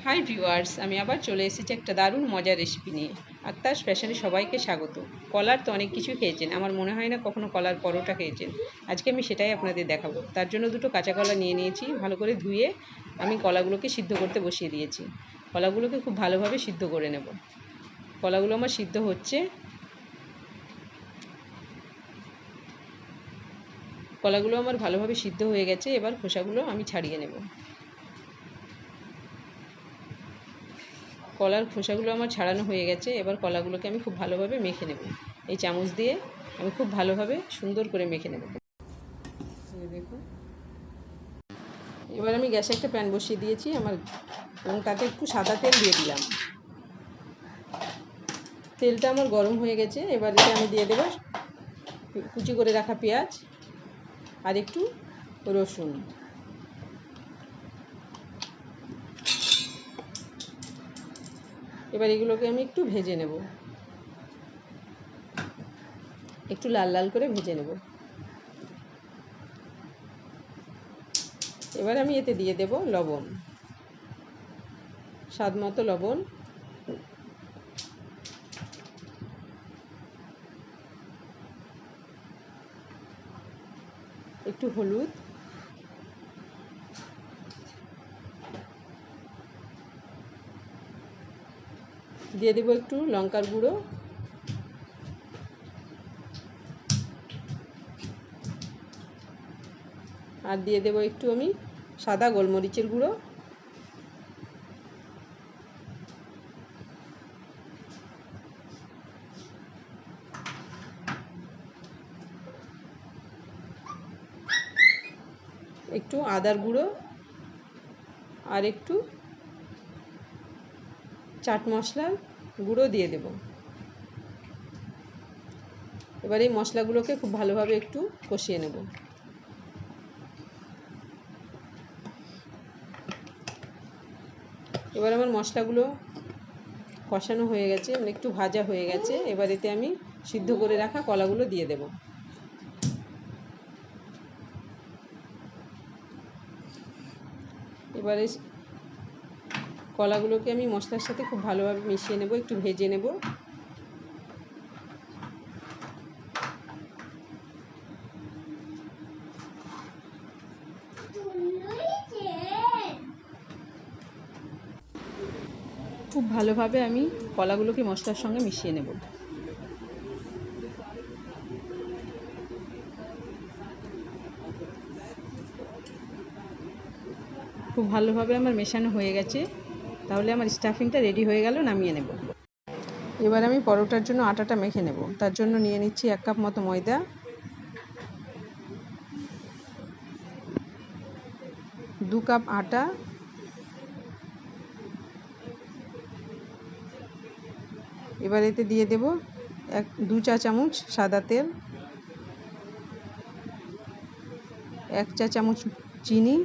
Hi viewers, আমি আবার চলে এসেছি একটা দারুণ মজার রেসিপি নিয়ে। আক্তার স্পেশালি সবাইকে স্বাগত। কলার তো অনেক কিছু খেয়েছেন, আমার মনে হয় না কখনো কলার পরোটা খেয়েছেন। আজকে আমি সেটাই আপনাদের দেখাবো। তার জন্য দুটো কাঁচা কলা নিয়ে নিয়েছি, ভালো করে ধুয়ে আমি কলাগুলোকে সিদ্ধ করতে বসিয়ে দিয়েছি। কলাগুলোকে খুব ভালোভাবে সিদ্ধ করে নেব। কলাগুলো আমার সিদ্ধ হচ্ছে। কলাগুলো আমার ভালোভাবে সিদ্ধ হয়ে গেছে, এবার খোসাগুলো আমি ছাড়িয়ে নেব। কলার খোসাগুলো আমার ছাড়ানো হয়ে গেছে, এবার কলাগুলোকে আমি খুব ভালোভাবে মেখে নেব। এই চামচ দিয়ে আমি খুব ভালোভাবে সুন্দর করে মেখে নেব। দেখুন, এবার আমি গ্যাসে একটা প্যান বসিয়ে দিয়েছি এবং তাতে একটু সাদা তেল দিয়ে দিলাম। তেলটা আমার গরম হয়ে গেছে, এবার এতে আমি দিয়ে দেবো কুচি করে রাখা পেঁয়াজ আর একটু রসুন। এবার এগুলোকে আমি একটু ভেজে নেব, একটু লাল লাল করে ভেজে নেব। এবার আমি এতে দিয়ে দেব লবণ, স্বাদ মতো লবণ, একটু হলুদ, দিয়ে দেবো একটু লঙ্কার গুঁড়ো, আর দিয়ে দেবো একটু আমি সাদা গোলমরিচের গুঁড়ো, একটু আদার গুঁড়ো আর একটু চাট মশলার গুঁড়ো দিয়ে দেব। এবার এই মশলাগুলোকে খুব ভালোভাবে একটু কষিয়ে নেব। এবার আমার মশলাগুলো কষানো হয়ে গেছে, একটু ভাজা হয়ে গেছে। এবার এতে আমি সিদ্ধ করে রাখা কলাগুলো দিয়ে দেব। এবারে কলাগুলোকে আমি মশলার সাথে খুব ভালোভাবে মিশিয়ে নেব, একটু ভেজে নেব। খুব ভালোভাবে আমি কলাগুলোকে মশলার সঙ্গে মিশিয়ে নেব। খুব ভালোভাবে আমার মেশানো হয়ে গেছে, তাহলে আমার স্টাফিংটা রেডি হয়ে গেল, নামিয়ে নেব। এবার আমি পরোটার জন্য আটাটা মেখে নেব। তার জন্য নিয়ে নিচ্ছি 1 কাপ মতো ময়দা, 2 কাপ আটা, এবার এতে দিয়ে দেব 2 চা চামচ সাদা তেল, 1 চা চামচ চিনি,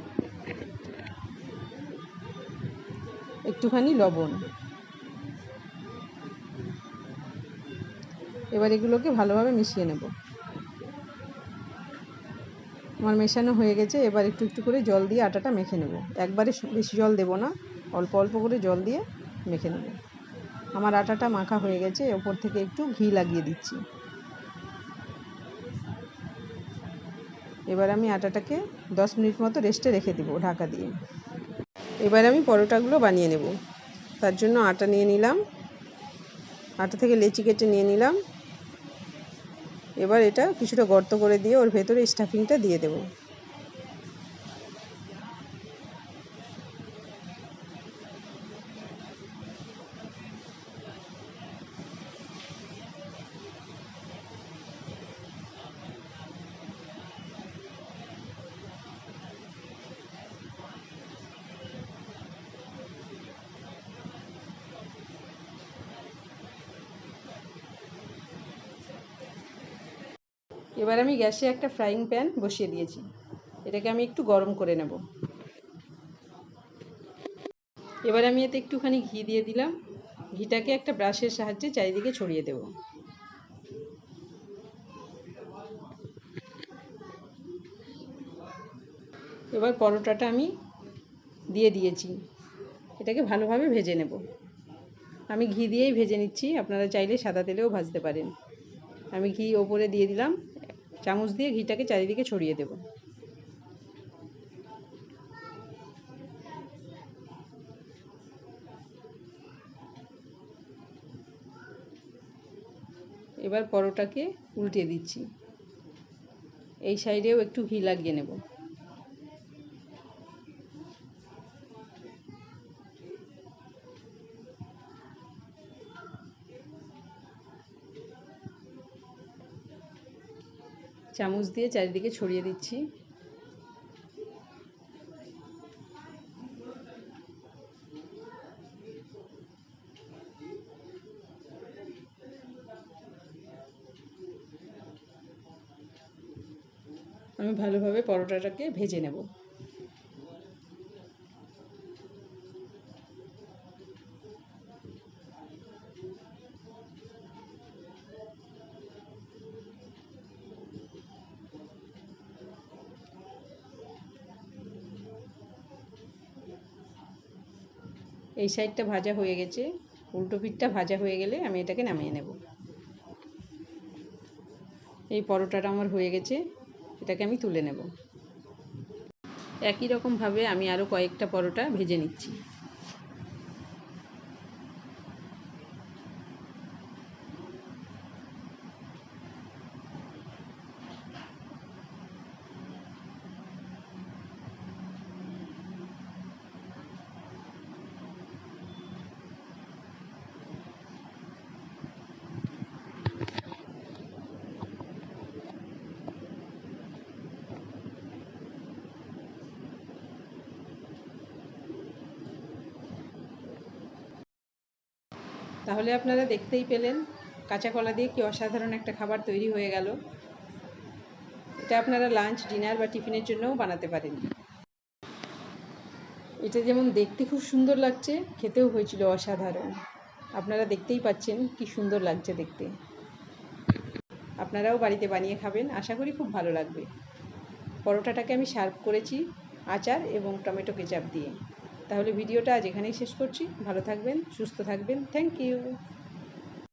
একটুখানি লবণ। এবার এগুলোকে ভালোভাবে মিশিয়ে নেব। আমার মেশানো হয়ে গেছে, এবার একটু একটু করে জল দিয়ে আটাটা মেখে নেব। একবারে বেশি জল দেব না, অল্প অল্প করে জল দিয়ে মেখে নেব। আমার আটাটা মাখা হয়ে গেছে, ওপর থেকে একটু ঘি লাগিয়ে দিচ্ছি। এবার আমি আটাটাকে 10 মিনিট মতো রেস্টে রেখে দেব ঢাকা দিয়ে। এবার আমি পরোটাগুলো বানিয়ে নেব। তার জন্য আটা নিয়ে নিলাম, আটা থেকে লেচি কেটে নিয়ে নিলাম। এবার এটা কিছুটা গর্ত করে দিয়ে ওর ভেতরে স্টাফিংটা দিয়ে দেব। এবার আমি গ্যাসে একটা ফ্রাইং প্যান বসিয়ে দিয়েছি, এটাকে আমি একটু গরম করে নেব। এবার আমি এতে একটুখানি ঘি দিয়ে দিলাম, ঘিটাকে একটা ব্রাশের সাহায্যে চারিদিকে ছড়িয়ে দেব। এবার পরোটাটা আমি দিয়ে দিয়েছি, এটাকে ভালোভাবে ভেজে নেব। আমি ঘি দিয়েই ভেজে নিচ্ছি, আপনারা চাইলে সাদা তেলেও ভাজতে পারেন। আমি ঘি ওপরে দিয়ে দিলাম, চামচ দিয়ে ঘিটাকে চারিদিকে ছড়িয়ে দেব। এবার পরোটাকে উল্টে দিচ্ছি, এই সাইডেও একটু ঘি লাগিয়ে নেব। চামচ দিয়ে চারিদিকে ছড়িয়ে দিচ্ছি। আমি ভালোভাবে পরোটাটাকে ভেজে নেব। এই সাইডটা ভাজা হয়ে গেছে, উল্টো পিঠটা ভাজা হয়ে গেলে আমি এটাকে নামিয়ে নেব। এই পরোটাটা আমার হয়ে গেছে, এটাকে আমি তুলে নেব। একই রকমভাবে আমি আরও কয়েকটা পরোটা ভেজে নিচ্ছি। তাহলে আপনারা দেখতেই পেলেন কাঁচা কলা দিয়ে কি অসাধারণ একটা খাবার তৈরি হয়ে গেল। এটা আপনারা লাঞ্চ, ডিনার বা টিফিনের জন্যও বানাতে পারেন। এটা যেমন দেখতে খুব সুন্দর লাগছে, খেতেও হয়েছিল অসাধারণ। আপনারা দেখতেই পাচ্ছেন কি সুন্দর লাগছে দেখতে। আপনারাও বাড়িতে বানিয়ে খাবেন, আশা করি খুব ভালো লাগবে। পরোটাটাকে আমি সার্ভ করেছি আচার এবং টমেটো কেচাপ দিয়ে। তাহলে ভিডিওটা আজ এখানেই শেষ করছি। ভালো থাকবেন, সুস্থ থাকবেন। Thank you.